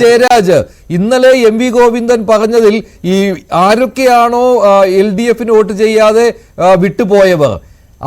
ജയരാജ്, ഇന്നലെ M V Govindan പറഞ്ഞതിൽ ഈ ആരൊക്കെയാണോ LDF വോട്ട് ചെയ്യാതെ വിട്ടുപോയവർ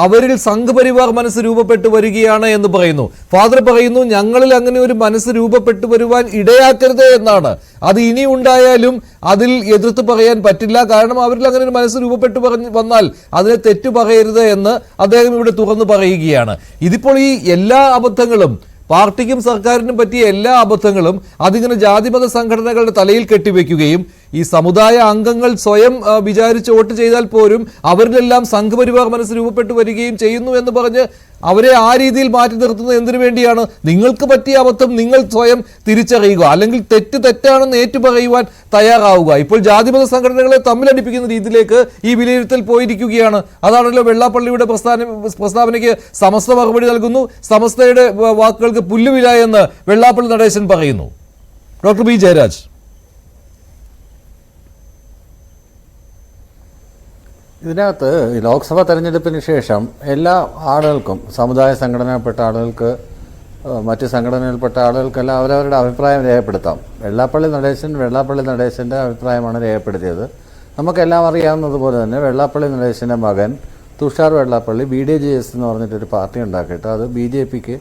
അവരിൽ സംഘപരിവാർ മനസ്സ് രൂപപ്പെട്ടു വരികയാണ് എന്ന് പറയുന്നു. ഫാദർ പറയുന്നു ഞങ്ങളിൽ അങ്ങനെ ഒരു മനസ്സ് രൂപപ്പെട്ടു വരുവാൻ ഇടയാക്കരുത് എന്നാണ്. അത് ഇനി ഉണ്ടായാലും അതിൽ എതിർത്ത് പറയാൻ പറ്റില്ല. കാരണം അവരിൽ അങ്ങനെ ഒരു മനസ്സ് രൂപപ്പെട്ടു വന്നാൽ അതിനെ തെറ്റു പറയരുത് എന്ന് അദ്ദേഹം ഇവിടെ തുറന്നു പറയുകയാണ്. ഇതിപ്പോൾ ഈ എല്ലാ അബദ്ധങ്ങളും, പാർട്ടിക്കും സർക്കാരിനും പറ്റിയ എല്ലാ അബദ്ധങ്ങളും അതിങ്ങനെ ജാതിമത സംഘടനകളുടെ തലയിൽ കെട്ടിവെക്കുകയും ഈ സമുദായ അംഗങ്ങൾ സ്വയം വിചാരിച്ച് വോട്ട് ചെയ്താൽ പോലും അവരിലെല്ലാം സംഘപരിവാർ മനസ്സ് രൂപപ്പെട്ടു വരികയും ചെയ്യുന്നു എന്ന് പറഞ്ഞ് അവരെ ആ രീതിയിൽ മാറ്റി നിർത്തുന്നത് എന്തിനു വേണ്ടിയാണ്? നിങ്ങൾക്ക് പറ്റിയ അബദ്ധം നിങ്ങൾ സ്വയം തിരിച്ചറിയുക, അല്ലെങ്കിൽ തെറ്റാണെന്ന് ഏറ്റുപറയുവാൻ തയ്യാറാവുക. ഇപ്പോൾ ജാതിമത സംഘടനകളെ തമ്മിലടിപ്പിക്കുന്ന രീതിയിലേക്ക് ഈ വിലയിരുത്തൽ പോയിരിക്കുകയാണ്. അതാണല്ലോ വെള്ളാപ്പള്ളിയുടെ പ്രസ്താവനയ്ക്ക് സമസ്ത മറുപടി നൽകുന്നു. സമസ്തയുടെ വാക്കുകൾക്ക് പുല്ലുവില എന്ന് വെള്ളാപ്പള്ളി നടേശൻ പറയുന്നു. ഡോക്ടർ ബി ജയരാജ്, ഇതിനകത്ത് ലോക്സഭാ തെരഞ്ഞെടുപ്പിന് ശേഷം എല്ലാ ആളുകൾക്കും, സമുദായ സംഘടനയിൽപ്പെട്ട ആളുകൾക്ക്, മറ്റ് സംഘടനയിൽപ്പെട്ട ആളുകൾക്കെല്ലാം അവരവരുടെ അഭിപ്രായം രേഖപ്പെടുത്താം. വെള്ളാപ്പള്ളി നടേശൻ്റെ അഭിപ്രായമാണ് രേഖപ്പെടുത്തിയത്. നമുക്കെല്ലാം അറിയാവുന്നതുപോലെ തന്നെ വെള്ളാപ്പള്ളി നടേശൻ്റെ മകൻ തുഷാർ വെള്ളാപ്പള്ളി BDJS എന്ന് പറഞ്ഞിട്ടൊരു പാർട്ടി ഉണ്ടാക്കിയിട്ട് അത് BJPക്ക്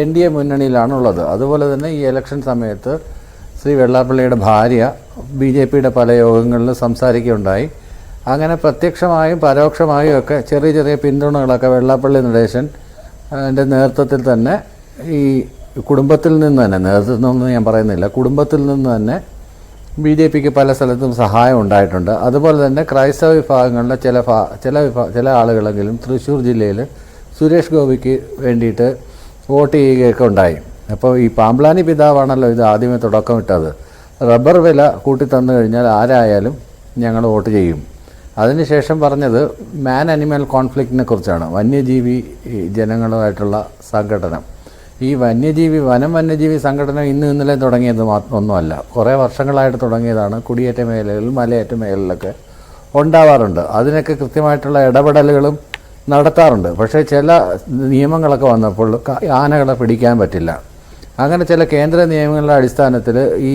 NDA മുന്നണിയിലാണുള്ളത്. അതുപോലെ തന്നെ ഈ ഇലക്ഷൻ സമയത്ത് ശ്രീ വെള്ളാപ്പള്ളിയുടെ ഭാര്യ BJPയുടെ പല യോഗങ്ങളിലും സംസാരിക്കുകയുണ്ടായി. അങ്ങനെ പ്രത്യക്ഷമായും പരോക്ഷമായും ഒക്കെ ചെറിയ പിന്തുണകളൊക്കെ വെള്ളാപ്പള്ളി നടേശൻ എൻ്റെ നേതൃത്വത്തിൽ തന്നെ ഈ കുടുംബത്തിൽ നിന്ന് തന്നെ, നേതൃത്വത്തിൽ നിന്നൊന്നും ഞാൻ പറയുന്നില്ല, കുടുംബത്തിൽ നിന്ന് തന്നെ BJPക്ക് പല സ്ഥലത്തും സഹായം ഉണ്ടായിട്ടുണ്ട്. അതുപോലെ തന്നെ ക്രൈസ്തവ വിഭാഗങ്ങളിലെ ചില ആളുകളെങ്കിലും തൃശ്ശൂർ ജില്ലയിൽ സുരേഷ് ഗോപിക്ക് വേണ്ടിയിട്ട് വോട്ട് ചെയ്യുകയൊക്കെ ഉണ്ടായി. അപ്പോൾ ഈ പാമ്പ്ലാനി പിതാവാണല്ലോ ഇത് ആദ്യമേ തുടക്കമിട്ടത്. റബ്ബർ വില കൂട്ടിത്തന്നു കഴിഞ്ഞാൽ ആരായാലും ഞങ്ങൾ വോട്ട് ചെയ്യും. അതിനുശേഷം പറഞ്ഞത് മാൻ അനിമൽ കോൺഫ്ലിക്റ്റിനെ കുറിച്ചാണ്, വന്യജീവി ജനങ്ങളുമായിട്ടുള്ള സംഘടന. ഈ വന്യജീവി സംഘടന ഇന്നലെ തുടങ്ങിയത് ഒന്നുമല്ല, കുറേ വർഷങ്ങളായിട്ട് തുടങ്ങിയതാണ്. കുടിയേറ്റ മേഖലകളിൽ, മലയേറ്റ മേഖലകളിലൊക്കെ ഉണ്ടാവാറുണ്ട്. അതിനൊക്കെ കൃത്യമായിട്ടുള്ള ഇടപെടലുകളും നടത്താറുണ്ട്. പക്ഷേ ചില നിയമങ്ങളൊക്കെ വന്നപ്പോൾ ആനകളെ പിടിക്കാൻ പറ്റില്ല. അങ്ങനെ ചില കേന്ദ്ര നിയമങ്ങളുടെ അടിസ്ഥാനത്തിൽ ഈ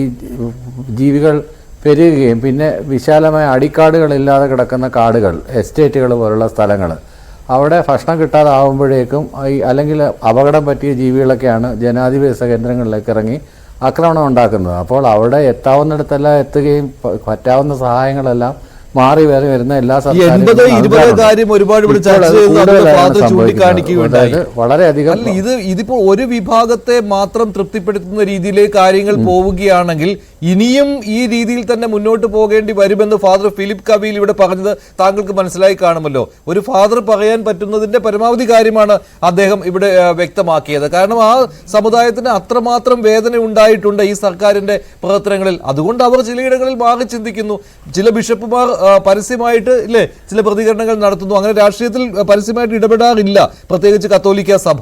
ജീവികൾ പെരുകുകയും പിന്നെ വിശാലമായ അടിക്കാടുകളില്ലാതെ കിടക്കുന്ന കാടുകൾ, എസ്റ്റേറ്റുകൾ പോലുള്ള സ്ഥലങ്ങൾ, അവിടെ ഭക്ഷണം കിട്ടാതാവുമ്പോഴേക്കും അല്ലെങ്കിൽ അപകടം പറ്റിയ ജീവികളൊക്കെയാണ് ജനാധിപത്യ കേന്ദ്രങ്ങളിലേക്ക് ഇറങ്ങി ആക്രമണം ഉണ്ടാക്കുന്നത്. അപ്പോൾ അവിടെ എത്താവുന്നിടത്തെല്ലാം എത്തുകയും പറ്റാവുന്ന സഹായങ്ങളെല്ലാം മാറി വരുന്ന എല്ലാ വളരെയധികം ഇതിപ്പോൾ ഒരു വിഭാഗത്തെ മാത്രം തൃപ്തിപ്പെടുത്തുന്ന രീതിയിലേക്ക് കാര്യങ്ങൾ പോവുകയാണെങ്കിൽ ഇനിയും ഈ രീതിയിൽ തന്നെ മുന്നോട്ട് പോകേണ്ടി വരുമെന്ന് ഫാദർ ഫിലിപ്പ് കബീൽ ഇവിടെ പറഞ്ഞത് താങ്കൾക്ക് മനസ്സിലായി കാണുമല്ലോ. ഒരു ഫാദർ പറയാൻ പറ്റുന്നതിന്റെ പരമാവധി കാര്യമാണ് അദ്ദേഹം ഇവിടെ വ്യക്തമാക്കിയത്. കാരണം ആ സമുദായത്തിന് അത്രമാത്രം വേദന ഉണ്ടായിട്ടുണ്ട് ഈ സർക്കാരിന്റെ പ്രവർത്തനങ്ങളിൽ. അതുകൊണ്ട് അവർ ചിലയിടങ്ങളിൽ മാറി ചിന്തിക്കുന്നു. ചില ബിഷപ്പുമാർ പരസ്യമായിട്ട് ചില പ്രതികരണങ്ങൾ നടത്തുന്നു. അങ്ങനെ രാഷ്ട്രീയത്തിൽ പരസ്യമായിട്ട് ഇടപെടാറില്ല, പ്രത്യേകിച്ച് കത്തോലിക്ക സഭ.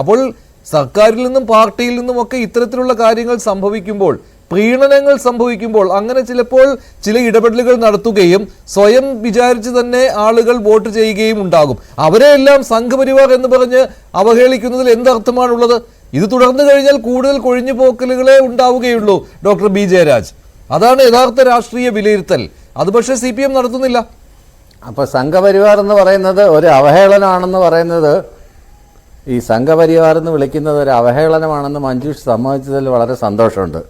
അപ്പോൾ സർക്കാരിൽ നിന്നും പാർട്ടിയിൽ നിന്നും ഒക്കെ ഇത്തരത്തിലുള്ള കാര്യങ്ങൾ സംഭവിക്കുമ്പോൾ, പ്രീണനങ്ങൾ സംഭവിക്കുമ്പോൾ, അങ്ങനെ ചിലപ്പോൾ ചില ഇടപെടലുകൾ നടത്തുകയും സ്വയം വിചാരിച്ച് തന്നെ ആളുകൾ വോട്ട് ചെയ്യുകയും ഉണ്ടാകും. അവരെയെല്ലാം സംഘപരിവാർ എന്ന് പറഞ്ഞ് അവഹേളിക്കുന്നതിൽ എന്തർത്ഥമാണുള്ളത്? ഇത് തുടർന്നു കഴിഞ്ഞാൽ കൂടുതൽ കൊഴിഞ്ഞു പോക്കലുകളെ ഉണ്ടാവുകയുള്ളൂ. ഡോക്ടർ ബി ജയരാജ്, അതാണ് യഥാർത്ഥ രാഷ്ട്രീയ വിലയിരുത്തൽ. അത് പക്ഷേ CPM നടത്തുന്നില്ല. അപ്പോൾ സംഘപരിവാർ എന്ന് പറയുന്നത് ഒരു അവഹേളനമാണെന്ന് പറയുന്നത്, ഈ സംഘപരിവാർ എന്ന് വിളിക്കുന്നത് ഒരു അവഹേളനമാണെന്ന് മഞ്ജുഷ് സമ്മതിച്ചതിൽ വളരെ സന്തോഷമുണ്ട്.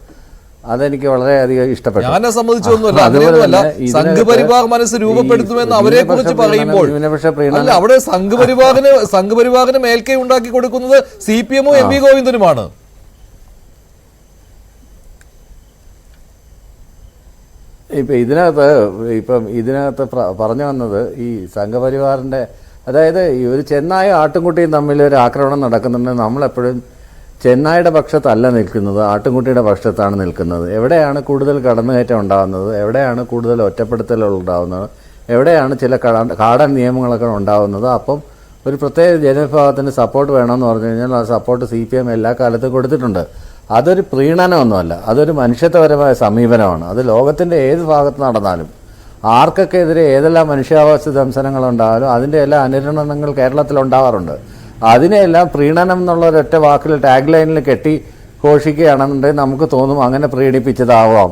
അതെനിക്ക് വളരെയധികം ഇഷ്ടപ്പെട്ടു. ഞാൻ സമ്മതിച്ചൊന്നുമല്ല, അങ്ങനെയൊന്നുമല്ല. സംഘപരിവാർ മനസ്സ് രൂപപ്പെടുത്തുമെന്ന് അവരെ കുറിച്ച് പറയുമ്പോൾ അവിടെ സംഘപരിവാറിന് മേൽക്കൈ ഉണ്ടാക്കി കൊടുക്കുന്നത് CPM ഉം MV ഗോവിന്ദനുമാണ്. ഇതിനകത്ത് പറഞ്ഞു വന്നത് ഈ സംഘപരിവാറിൻ്റെ, അതായത് ഈ ഒരു ചെന്നായ ആട്ടുംകുട്ടിയും തമ്മിൽ ഒരു ആക്രമണം നടക്കുന്നുണ്ടെങ്കിൽ നമ്മളെപ്പോഴും ചെന്നായുടെ പക്ഷത്തല്ല നിൽക്കുന്നത്, ആട്ടുംകുട്ടിയുടെ പക്ഷത്താണ് നിൽക്കുന്നത്. എവിടെയാണ് കൂടുതൽ കടന്നുകയറ്റം ഉണ്ടാകുന്നത്, എവിടെയാണ് കൂടുതൽ ഒറ്റപ്പെടുത്തലുകൾ ഉണ്ടാകുന്നത്, എവിടെയാണ് ചില കാടൻ നിയമങ്ങളൊക്കെ ഉണ്ടാകുന്നത്, അപ്പം ഒരു പ്രത്യേക ജനവിഭാഗത്തിന് സപ്പോർട്ട് വേണമെന്ന് പറഞ്ഞു കഴിഞ്ഞാൽ ആ സപ്പോർട്ട് CPM എല്ലാ കാലത്തും കൊടുത്തിട്ടുണ്ട്. അതൊരു പ്രീണനമൊന്നുമല്ല, അതൊരു മനുഷ്യത്വപരമായ സമീപനമാണ്. അത് ലോകത്തിൻ്റെ ഏത് ഭാഗത്ത് നടന്നാലും ആർക്കൊക്കെ എതിരെ ഏതെല്ലാം മനുഷ്യാവകാശ ദംശനങ്ങളുണ്ടായാലും അതിൻ്റെ എല്ലാ അനുരണനങ്ങൾ കേരളത്തിലുണ്ടാവാറുണ്ട്. അതിനെയെല്ലാം പ്രീണനം എന്നുള്ള ഒരൊറ്റ വാക്കിൽ ടാഗ് ലൈനിൽ കെട്ടി പോഷിക്കുകയാണെന്നുണ്ടെങ്കിൽ നമുക്ക് തോന്നും അങ്ങനെ പ്രീണിപ്പിച്ചതാവാം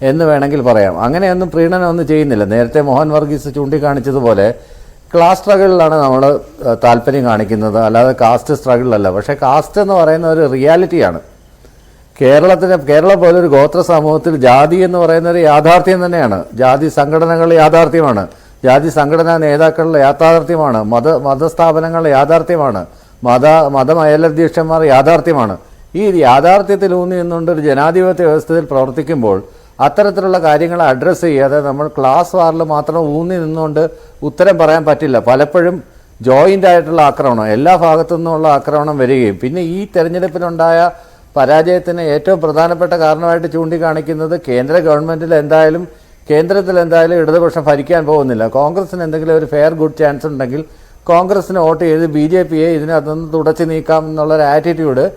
എന്ന് വേണമെങ്കിൽ പറയാം. അങ്ങനെയൊന്നും പ്രീണനമൊന്നും ചെയ്യുന്നില്ല. നേരത്തെ മോഹൻ വർഗീസ് ചൂണ്ടിക്കാണിച്ചതുപോലെ ക്ലാസ് സ്ട്രഗിളിലാണ് നമ്മൾ താല്പര്യം കാണിക്കുന്നത്, അല്ലാതെ കാസ്റ്റ് സ്ട്രഗിളല്ല. പക്ഷേ കാസ്റ്റ് എന്ന് പറയുന്ന ഒരു റിയാലിറ്റിയാണ്. കേരളം പോലൊരു ഗോത്ര സമൂഹത്തിൽ ജാതി എന്ന് പറയുന്ന ഒരു യാഥാർത്ഥ്യം തന്നെയാണ്. ജാതി സംഘടനകൾ യാഥാർത്ഥ്യമാണ്, ജാതി സംഘടനാ നേതാക്കളുടെ യാഥാർത്ഥ്യമാണ്, മതസ്ഥാപനങ്ങളുടെ യാഥാർത്ഥ്യമാണ്, മതമേലധ്യക്ഷന്മാർ യാഥാർത്ഥ്യമാണ്. ഈ യാഥാർത്ഥ്യത്തിൽ ഊന്നി നിന്നുകൊണ്ട് ഒരു ജനാധിപത്യ വ്യവസ്ഥയിൽ പ്രവർത്തിക്കുമ്പോൾ അത്തരത്തിലുള്ള കാര്യങ്ങളെ അഡ്രസ്സ് ചെയ്യാതെ നമ്മൾ ക്ലാസ് വാറിൽ മാത്രം ഊന്നി നിന്നുകൊണ്ട് ഉത്തരം പറയാൻ പറ്റില്ല. പലപ്പോഴും ജോയിൻ്റ് ആയിട്ടുള്ള ആക്രമണം, എല്ലാ ഭാഗത്തു നിന്നുള്ള ആക്രമണം വരികയും പിന്നെ ഈ തെരഞ്ഞെടുപ്പിലുണ്ടായ പരാജയത്തിന് ഏറ്റവും പ്രധാനപ്പെട്ട കാരണമായിട്ട് ചൂണ്ടിക്കാണിക്കുന്നത് കേന്ദ്രത്തിൽ എന്തായാലും ഇടതുപക്ഷം ഭരിക്കാൻ പോകുന്നില്ല. കോൺഗ്രസിന് എന്തെങ്കിലും ഒരു ഫെയർ ഗുഡ് ചാൻസ് ഉണ്ടെങ്കിൽ കോൺഗ്രസിന് വോട്ട് ചെയ്ത് BJPയെ ഇതിനകത്തുനിന്ന് തുടച്ചു നീക്കാം എന്നുള്ളൊരു ആറ്റിറ്റ്യൂഡ്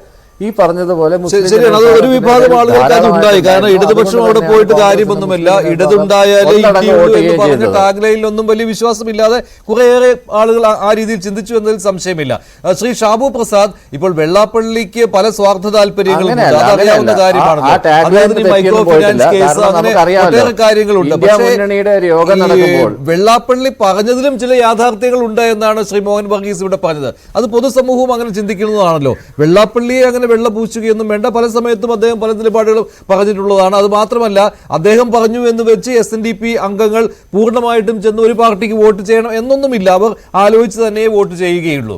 ഈ പറഞ്ഞതുപോലെ ശരിയാണ്. അത് ഒരു വിഭാഗം ആളുകൾക്ക് അത് ഉണ്ടായി. കാരണം ഇടതുപക്ഷം അവിടെ പോയിട്ട് കാര്യമൊന്നുമില്ല, ഇടതുണ്ടായാലേ എന്ന് പറഞ്ഞ ടാഗ്ലൈനിലൊന്നും വലിയ വിശ്വാസമില്ലാതെ കുറേയേറെ ആളുകൾ ആ രീതിയിൽ ചിന്തിച്ചു എന്നതിൽ സംശയമില്ല. ശ്രീ ഷാബു പ്രസാദ്, ഇപ്പോൾ വെള്ളാപ്പള്ളിക്ക് പല സ്വാർത്ഥ താല്പര്യങ്ങളും അതറിയാവുന്ന കാര്യമാണല്ലോ. അദ്ദേഹത്തിന് മൈക്രോ ഫിനാൻസ് കേസ് അങ്ങനെ ഒട്ടേറെ കാര്യങ്ങളുണ്ട്. പക്ഷേ വെള്ളാപ്പള്ളി പറഞ്ഞതിലും ചില യാഥാർത്ഥ്യങ്ങൾ ഉണ്ട് എന്നാണ് ശ്രീ മോഹൻ വർഗീസ് ഇവിടെ പറഞ്ഞത്. അത് പൊതുസമൂഹവും അങ്ങനെ ചിന്തിക്കുന്നതാണല്ലോ. വെള്ളാപ്പള്ളിയെ അങ്ങനെ വെള്ളപൂശുകയൊന്നും വേണ്ട. പല സമയത്തും അദ്ദേഹം പല നിലപാടുകളും പറഞ്ഞിട്ടുള്ളതാണ്. അത് മാത്രമല്ല, അദ്ദേഹം പറഞ്ഞു എന്ന് വെച്ച് SNDP അംഗങ്ങൾ പൂർണ്ണമായിട്ടും ചെന്ന് ഒരു പാർട്ടിക്ക് വോട്ട് ചെയ്യണം എന്നൊന്നുമില്ല. അവർ ആലോചിച്ച് തന്നെ വോട്ട് ചെയ്യുകയുള്ളൂ.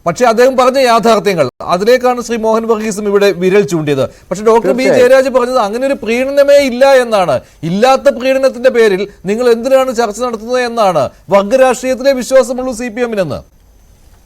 പക്ഷേ അദ്ദേഹം പറഞ്ഞ യാഥാർത്ഥ്യങ്ങൾ, അതിലേക്കാണ് ശ്രീ മോഹൻ വർഗീസും ഇവിടെ വിരൽ ചൂണ്ടിയത്. പക്ഷെ ഡോക്ടർ B ജയരാജ് പറഞ്ഞത് അങ്ങനെ ഒരു പ്രീണനമേ ഇല്ല എന്നാണ്. ഇല്ലാത്ത പ്രീണനത്തിന്റെ പേരിൽ നിങ്ങൾ എന്തിനാണ് ചർച്ച നടത്തുന്നത് എന്നാണ്. വർഗരാഷ്ട്രീയത്തിലെ വിശ്വാസമുള്ളൂ CPM-നെന്ന്.